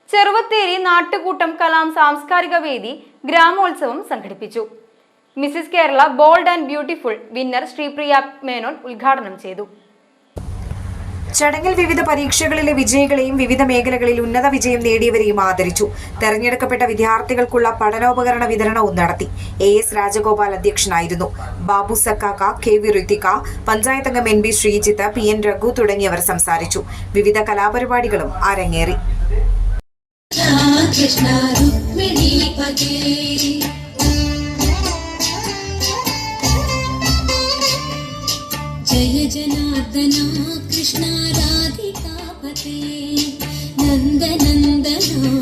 ചെറുവത്തേരി നാട്ടുകൂട്ടം കലാം സാംസ്കാരിക വേദി ഗ്രാമോത്സവം സംഘടിപ്പിച്ചു. Mrs Kerala bold and beautiful winner Sripriya Menon ഉദ്ഘാടനം ചെയ്തു. ചടങ്ങിൽ വിവിധ പരീക്ഷകളിലെ വിജയികളെയും വിവിധ മേഖലകളിൽ ഉന്നത വിജയം നേടിയവരെയും ആദരിച്ചു. തെരഞ്ഞെടുക്കപ്പെട്ട വിദ്യാർത്ഥികൾക്കുള്ള പഠനോപകരണ വിതരണവും നടത്തി. AS രാജഗോപാൽ അധ്യക്ഷനായിരുന്നു. ബാബു സക്കാക്ക, KV ഋതിക, പഞ്ചായത്ത് അംഗം NB ശ്രീജിത്ത്, PN രഘു തുടങ്ങിയവർ സംസാരിച്ചു. വിവിധ കലാപരിപാടികളും അരങ്ങേറി. जय जनार्दना कृष्ण राधिकापते नंदनंदना